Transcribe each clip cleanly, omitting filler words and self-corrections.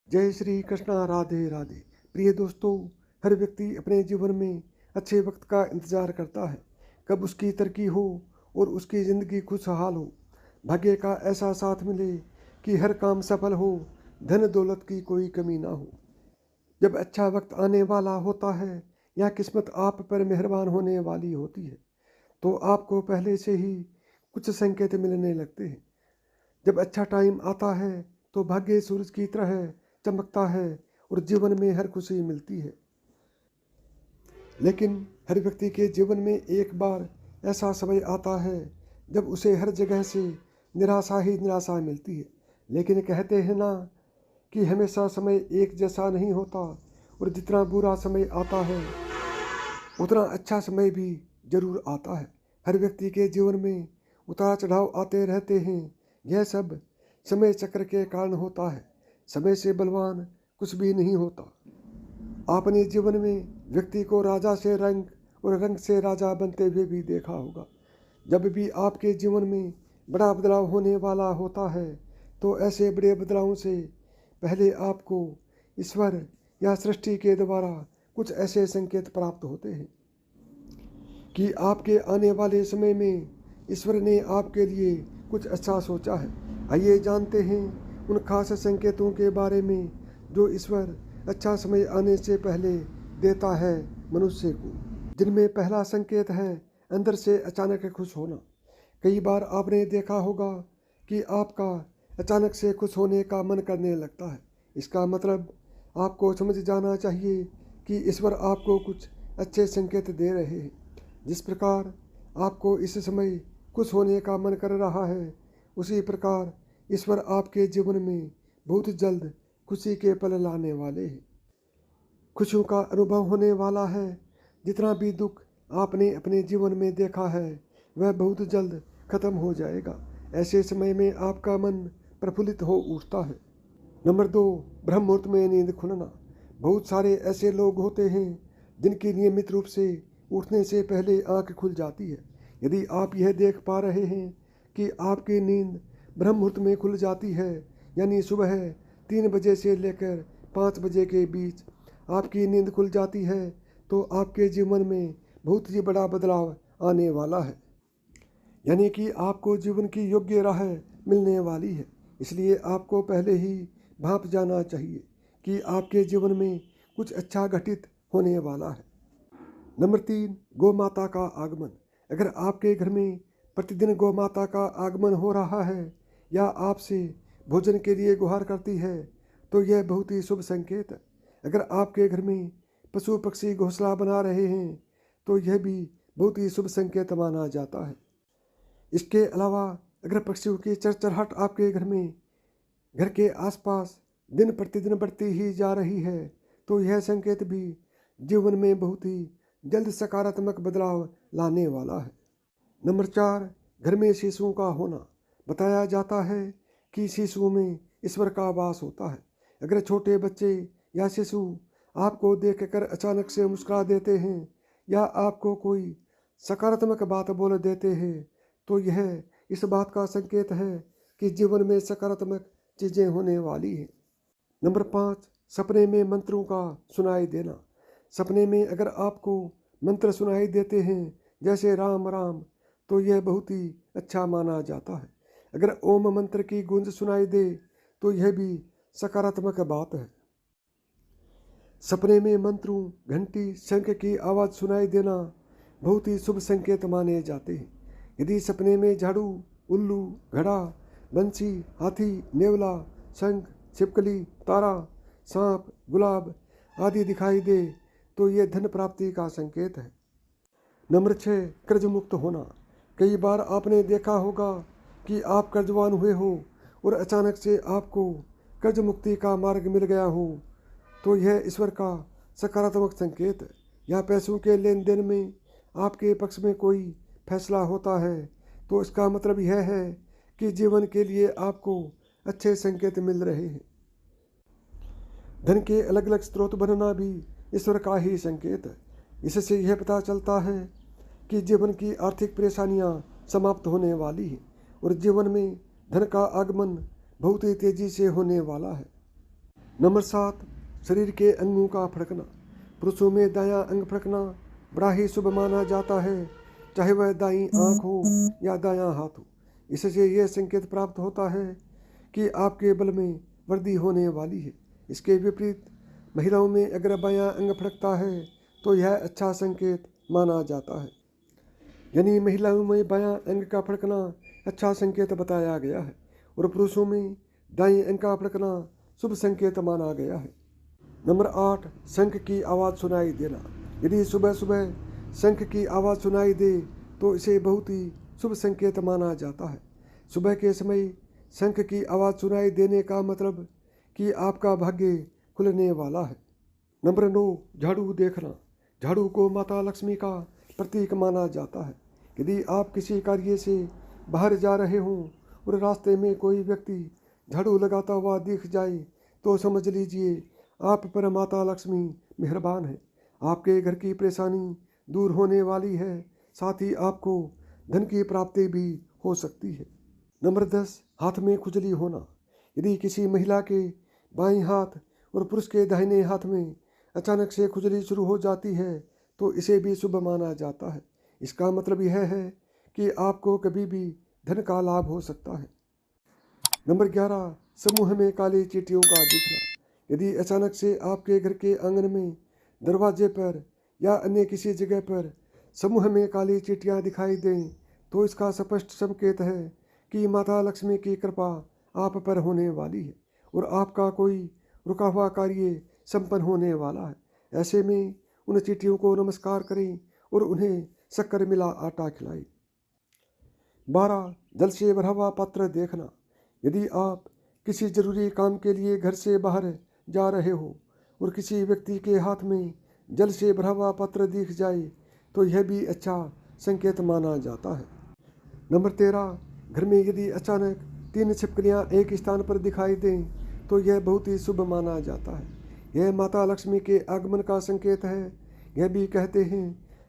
जय श्री कृष्णा, राधे राधे। प्रिय दोस्तों, हर व्यक्ति अपने जीवन में अच्छे वक्त का इंतजार करता है, कब उसकी तरक्की हो और उसकी ज़िंदगी खुशहाल हो, भाग्य का ऐसा साथ मिले कि हर काम सफल हो, धन दौलत की कोई कमी ना हो। जब अच्छा वक्त आने वाला होता है या किस्मत आप पर मेहरबान होने वाली होती है, तो आपको पहले से ही कुछ संकेत मिलने लगते हैं। जब अच्छा टाइम आता है तो भाग्य सूरज की तरह चमकता है और जीवन में हर खुशी मिलती है। लेकिन हर व्यक्ति के जीवन में एक बार ऐसा समय आता है जब उसे हर जगह से निराशा ही निराशा मिलती है। लेकिन कहते हैं ना कि हमेशा समय एक जैसा नहीं होता, और जितना बुरा समय आता है उतना अच्छा समय भी जरूर आता है। हर व्यक्ति के जीवन में उतार चढ़ाव आते रहते हैं। यह सब समय चक्र के कारण होता है। समय से बलवान कुछ भी नहीं होता। आपने जीवन में व्यक्ति को राजा से रंग और रंग से राजा बनते हुए भी देखा होगा। जब भी आपके जीवन में बड़ा बदलाव होने वाला होता है, तो ऐसे बड़े बदलावों से पहले आपको ईश्वर या सृष्टि के द्वारा कुछ ऐसे संकेत प्राप्त होते हैं कि आपके आने वाले समय में ईश्वर ने आपके लिए कुछ अच्छा सोचा है। आइए जानते हैं उन खास संकेतों के बारे में जो ईश्वर अच्छा समय आने से पहले देता है मनुष्य को। जिनमें पहला संकेत है अंदर से अचानक खुश होना। कई बार आपने देखा होगा कि आपका अचानक से खुश होने का मन करने लगता है। इसका मतलब आपको समझ जाना चाहिए कि ईश्वर आपको कुछ अच्छे संकेत दे रहे हैं। जिस प्रकार आपको इस समय खुश होने का मन कर रहा है, उसी प्रकार ईश्वर आपके जीवन में बहुत जल्द खुशी के पल लाने वाले हैं। खुशियों का अनुभव होने वाला है। जितना भी दुख आपने अपने जीवन में देखा है वह बहुत जल्द खत्म हो जाएगा। ऐसे समय में आपका मन प्रफुल्लित हो उठता है। नंबर 2, ब्रह्म मुहूर्त में नींद खुलना। बहुत सारे ऐसे लोग होते हैं जिनकी नियमित रूप से उठने से पहले आंख खुल जाती है। यदि आप यह देख पा रहे हैं कि आपकी नींद ब्रह्म मुहूर्त में खुल जाती है, यानी सुबह 3 बजे से लेकर 5 बजे के बीच आपकी नींद खुल जाती है, तो आपके जीवन में बहुत ही बड़ा बदलाव आने वाला है। यानी कि आपको जीवन की योग्य राह मिलने वाली है। इसलिए आपको पहले ही भांप जाना चाहिए कि आपके जीवन में कुछ अच्छा घटित होने वाला है। नंबर 3, गौ माता का आगमन। अगर आपके घर में प्रतिदिन गौ माता का आगमन हो रहा है या आपसे भोजन के लिए गुहार करती है, तो यह बहुत ही शुभ संकेत है। अगर आपके घर में पशु पक्षी घोंसला बना रहे हैं, तो यह भी बहुत ही शुभ संकेत माना जाता है। इसके अलावा अगर पक्षियों की चरचराहट आपके घर के आसपास दिन प्रतिदिन बढ़ती ही जा रही है, तो यह संकेत भी जीवन में बहुत ही जल्द सकारात्मक बदलाव लाने वाला है। नंबर 4, घर में शिशुओं का होना। बताया जाता है कि शिशुओं में ईश्वर का वास होता है। अगर छोटे बच्चे या शिशु आपको देखकर अचानक से मुस्कुरा देते हैं या आपको कोई सकारात्मक बात बोल देते हैं, तो यह इस बात का संकेत है कि जीवन में सकारात्मक चीज़ें होने वाली हैं। नंबर 5, सपने में मंत्रों का सुनाई देना। सपने में अगर आपको मंत्र सुनाई देते हैं जैसे राम राम, तो यह बहुत ही अच्छा माना जाता है। अगर ओम मंत्र की गूंज सुनाई दे तो यह भी सकारात्मक बात है। सपने में मंत्रों, घंटी, शंख की आवाज़ सुनाई देना बहुत ही शुभ संकेत माने जाते हैं। यदि सपने में झाड़ू, उल्लू, घड़ा, बंसी, हाथी, नेवला, शंख, छिपकली, तारा, सांप, गुलाब आदि दिखाई दे, तो यह धन प्राप्ति का संकेत है। नंबर 6, कर्ज मुक्त होना। कई बार आपने देखा होगा कि आप कर्जवान हुए हो और अचानक से आपको कर्ज मुक्ति का मार्ग मिल गया हो, तो यह ईश्वर का सकारात्मक संकेत है। या पैसों के लेन देन में आपके पक्ष में कोई फैसला होता है, तो इसका मतलब यह है कि जीवन के लिए आपको अच्छे संकेत मिल रहे हैं। धन के अलग अलग स्रोत बनना भी ईश्वर का ही संकेत है। इससे यह पता चलता है कि जीवन की आर्थिक परेशानियां समाप्त होने वाली हैं और जीवन में धन का आगमन बहुत ही तेजी से होने वाला है। नंबर 7, शरीर के अंगों का फड़कना। पुरुषों में दायां अंग फड़कना बड़ा ही शुभ माना जाता है, चाहे वह दाईं आंख हो या दायां हाथ हो। इससे यह संकेत प्राप्त होता है कि आपके बल में वृद्धि होने वाली है। इसके विपरीत महिलाओं में अगर बायां अंग फड़कता है तो यह अच्छा संकेत माना जाता है। यानी महिलाओं में बायां अंग का फड़कना अच्छा संकेत बताया गया है और पुरुषों में दाएं अंग का फड़कना शुभ संकेत माना गया है। नंबर 8, शंख की आवाज़ सुनाई देना। यदि सुबह सुबह शंख की आवाज़ सुनाई दे तो इसे बहुत ही शुभ संकेत माना जाता है। सुबह के समय शंख की आवाज़ सुनाई देने का मतलब कि आपका भाग्य खुलने वाला है। नंबर 9, झाड़ू देखना। झाड़ू को माता लक्ष्मी का प्रतीक माना जाता है। यदि आप किसी कार्य से बाहर जा रहे हों और रास्ते में कोई व्यक्ति झाड़ू लगाता हुआ दिख जाए तो समझ लीजिए आप पर माता लक्ष्मी मेहरबान है। आपके घर की परेशानी दूर होने वाली है, साथ ही आपको धन की प्राप्ति भी हो सकती है। नंबर 10, हाथ में खुजली होना। यदि किसी महिला के बाएं हाथ और पुरुष के दाहिने हाथ में अचानक से खुजली शुरू हो जाती है तो इसे भी शुभ माना जाता है। इसका मतलब यह है कि आपको कभी भी धन का लाभ हो सकता है। नंबर 11, समूह में काली चींटियों का दिखना। यदि अचानक से आपके घर के आंगन में, दरवाजे पर या अन्य किसी जगह पर समूह में काली चींटियां दिखाई दें तो इसका स्पष्ट संकेत है कि माता लक्ष्मी की कृपा आप पर होने वाली है और आपका कोई रुका हुआ कार्य संपन्न होने वाला है। ऐसे में उन चींटियों को नमस्कार करें और उन्हें शक्कर मिला आटा खिलाएं। 12, जल से भरा हुआ पात्र देखना। यदि आप किसी जरूरी काम के लिए घर से बाहर जा रहे हो और किसी व्यक्ति के हाथ में जल से भरा हुआ पात्र दिख जाए तो यह भी अच्छा संकेत माना जाता है। नंबर 13, घर में यदि अचानक 3 छिपकलियां एक स्थान पर दिखाई दें तो यह बहुत ही शुभ माना जाता है। यह माता लक्ष्मी के आगमन का संकेत है। यह भी कहते हैं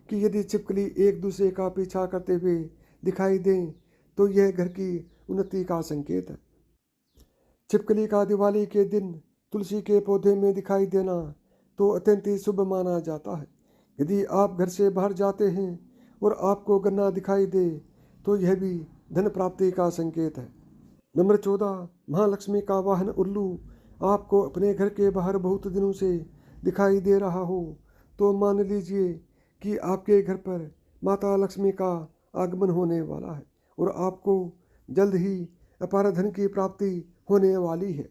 कि यदि छिपकली एक दूसरे का पीछा करते हुए दिखाई दें तो यह घर की उन्नति का संकेत है। छिपकली का दिवाली के दिन तुलसी के पौधे में दिखाई देना तो अत्यंत ही शुभ माना जाता है। यदि आप घर से बाहर जाते हैं और आपको गन्ना दिखाई दे तो यह भी धन प्राप्ति का संकेत है। नंबर 14, महालक्ष्मी का वाहन उल्लू आपको अपने घर के बाहर बहुत दिनों से दिखाई दे रहा हो तो मान लीजिए कि आपके घर पर माता लक्ष्मी का आगमन होने वाला है और आपको जल्द ही अपार धन की प्राप्ति होने वाली है।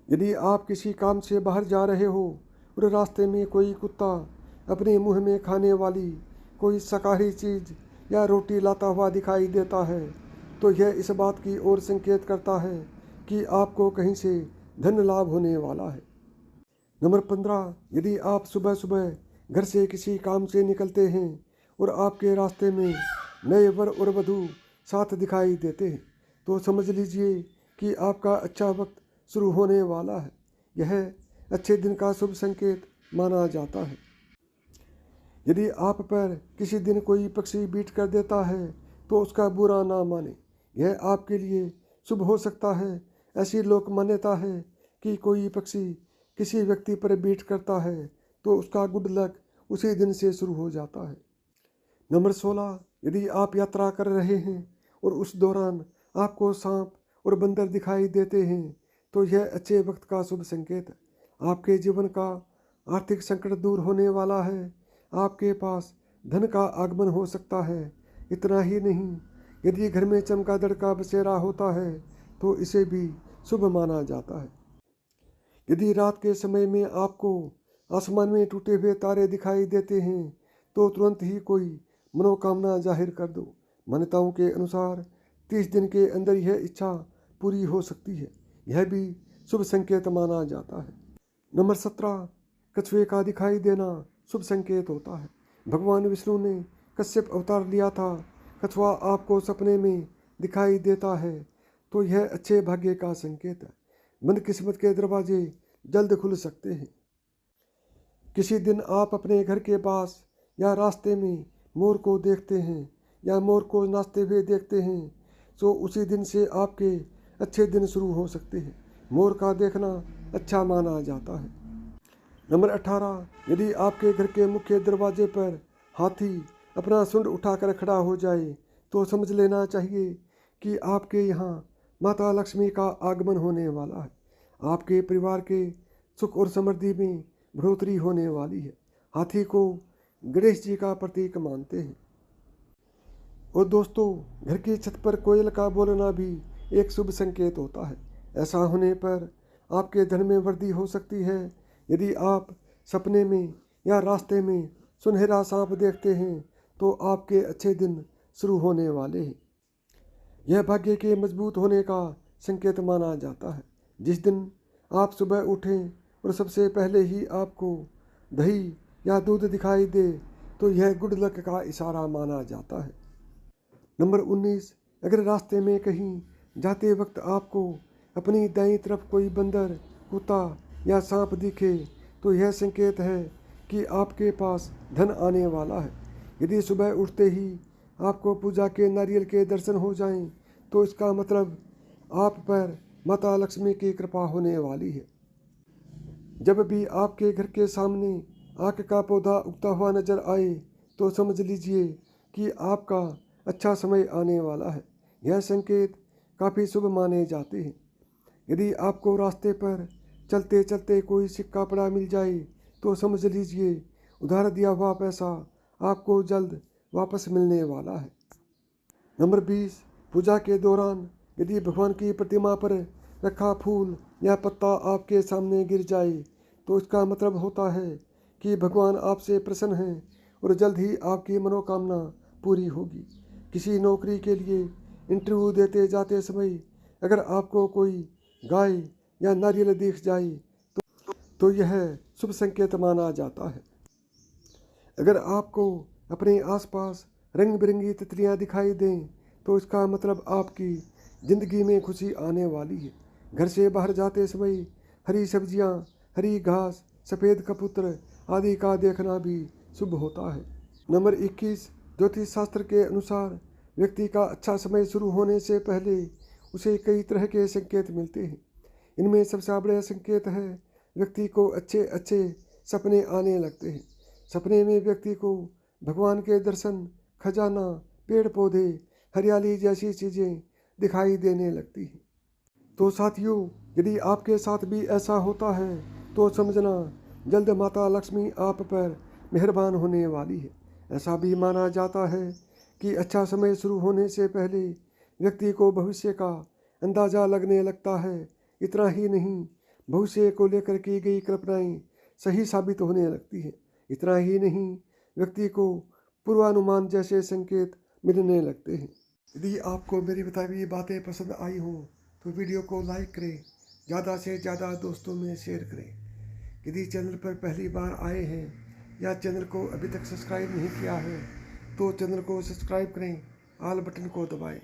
यदि आप किसी काम से बाहर जा रहे हो और रास्ते में कोई कुत्ता अपने मुंह में खाने वाली कोई शाकाहारी चीज़ या रोटी लाता हुआ दिखाई देता है तो यह इस बात की ओर संकेत करता है कि आपको कहीं से धन लाभ होने वाला है। नंबर 15, यदि आप सुबह सुबह घर से किसी काम से निकलते हैं और आपके रास्ते में नए वर और वधू साथ दिखाई देते हैं तो समझ लीजिए कि आपका अच्छा वक्त शुरू होने वाला है। यह अच्छे दिन का शुभ संकेत माना जाता है। यदि आप पर किसी दिन कोई पक्षी बीट कर देता है तो उसका बुरा ना माने, यह आपके लिए शुभ हो सकता है। ऐसी लोक मान्यता है कि कोई पक्षी किसी व्यक्ति पर बीट करता है तो उसका गुड लक उसी दिन से शुरू हो जाता है। नंबर 16, यदि आप यात्रा कर रहे हैं और उस दौरान आपको सांप और बंदर दिखाई देते हैं तो यह अच्छे वक्त का शुभ संकेत है। आपके जीवन का आर्थिक संकट दूर होने वाला है। आपके पास धन का आगमन हो सकता है। इतना ही नहीं, यदि घर में चमगादड़ का बसेरा होता है तो इसे भी शुभ माना जाता है। यदि रात के समय में आपको आसमान में टूटे हुए तारे दिखाई देते हैं तो तुरंत ही कोई मनोकामना जाहिर कर दो। मान्यताओं के अनुसार 30 दिन के अंदर यह इच्छा पूरी हो सकती है। यह भी शुभ संकेत माना जाता है। नंबर 17, कछुए का दिखाई देना शुभ संकेत होता है। भगवान विष्णु ने कश्यप अवतार लिया था। कछुआ आपको सपने में दिखाई देता है तो यह अच्छे भाग्य का संकेत है। बंद किस्मत के दरवाजे जल्द खुल सकते हैं। किसी दिन आप अपने घर के पास या रास्ते में मोर को देखते हैं या मोर को नाचते हुए देखते हैं तो उसी दिन से आपके अच्छे दिन शुरू हो सकते हैं। मोर का देखना अच्छा माना जाता है। नंबर 18, यदि आपके घर के मुख्य दरवाजे पर हाथी अपना सूंड उठाकर खड़ा हो जाए तो समझ लेना चाहिए कि आपके यहाँ माता लक्ष्मी का आगमन होने वाला है। आपके परिवार के सुख और समृद्धि में बढ़ोतरी होने वाली है। हाथी को गणेश जी का प्रतीक मानते हैं। और दोस्तों, घर की छत पर कोयल का बोलना भी एक शुभ संकेत होता है। ऐसा होने पर आपके धन में वृद्धि हो सकती है। यदि आप सपने में या रास्ते में सुनहरा सांप देखते हैं तो आपके अच्छे दिन शुरू होने वाले हैं। यह भाग्य के मजबूत होने का संकेत माना जाता है। जिस दिन आप सुबह उठें और सबसे पहले ही आपको दही या दूध दिखाई दे तो यह गुड लक का इशारा माना जाता है। नंबर 19, अगर रास्ते में कहीं जाते वक्त आपको अपनी दाईं तरफ कोई बंदर, कुत्ता या सांप दिखे तो यह संकेत है कि आपके पास धन आने वाला है। यदि सुबह उठते ही आपको पूजा के नारियल के दर्शन हो जाएं तो इसका मतलब आप पर माता लक्ष्मी की कृपा होने वाली है। जब भी आपके घर के सामने आक का पौधा उगता हुआ नजर आए तो समझ लीजिए कि आपका अच्छा समय आने वाला है। यह संकेत काफ़ी शुभ माने जाते हैं। यदि आपको रास्ते पर चलते चलते कोई सिक्का पड़ा मिल जाए तो समझ लीजिए उधार दिया हुआ पैसा आपको जल्द वापस मिलने वाला है। नंबर 20, पूजा के दौरान यदि भगवान की प्रतिमा पर रखा फूल या पत्ता आपके सामने गिर जाए तो इसका मतलब होता है कि भगवान आपसे प्रसन्न हैं और जल्द ही आपकी मनोकामना पूरी होगी। किसी नौकरी के लिए इंटरव्यू देते जाते समय अगर आपको कोई गाय या नारियल दिख जाए तो यह शुभ संकेत माना जाता है। अगर आपको अपने आसपास रंग बिरंगी तितलियां दिखाई दें तो इसका मतलब आपकी ज़िंदगी में खुशी आने वाली है। घर से बाहर जाते समय हरी सब्जियां, हरी घास, सफ़ेद कबूतर आदि का देखना भी शुभ होता है। नंबर 21, ज्योतिष शास्त्र के अनुसार व्यक्ति का अच्छा समय शुरू होने से पहले उसे कई तरह के संकेत मिलते हैं। इनमें सबसे बड़ा संकेत है व्यक्ति को अच्छे अच्छे सपने आने लगते हैं। सपने में व्यक्ति को भगवान के दर्शन, खजाना, पेड़ पौधे, हरियाली जैसी चीज़ें दिखाई देने लगती हैं। तो साथियों, यदि आपके साथ भी ऐसा होता है तो समझना जल्द माता लक्ष्मी आप पर मेहरबान होने वाली है। ऐसा भी माना जाता है कि अच्छा समय शुरू होने से पहले व्यक्ति को भविष्य का अंदाज़ा लगने लगता है। इतना ही नहीं, भविष्य को लेकर की गई कल्पनाएं सही साबित होने लगती हैं। इतना ही नहीं, व्यक्ति को पूर्वानुमान जैसे संकेत मिलने लगते हैं। यदि आपको मेरी बताई हुई बातें पसंद आई हो तो वीडियो को लाइक करें, ज़्यादा से ज़्यादा दोस्तों में शेयर करें। यदि चैनल पर पहली बार आए हैं या चैनल को अभी तक सब्सक्राइब नहीं किया है तो चैनल को सब्सक्राइब करें, ऑल बटन को दबाएं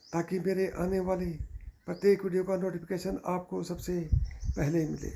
ताकि मेरे आने वाली प्रत्येक वीडियो का नोटिफिकेशन आपको सबसे पहले मिले।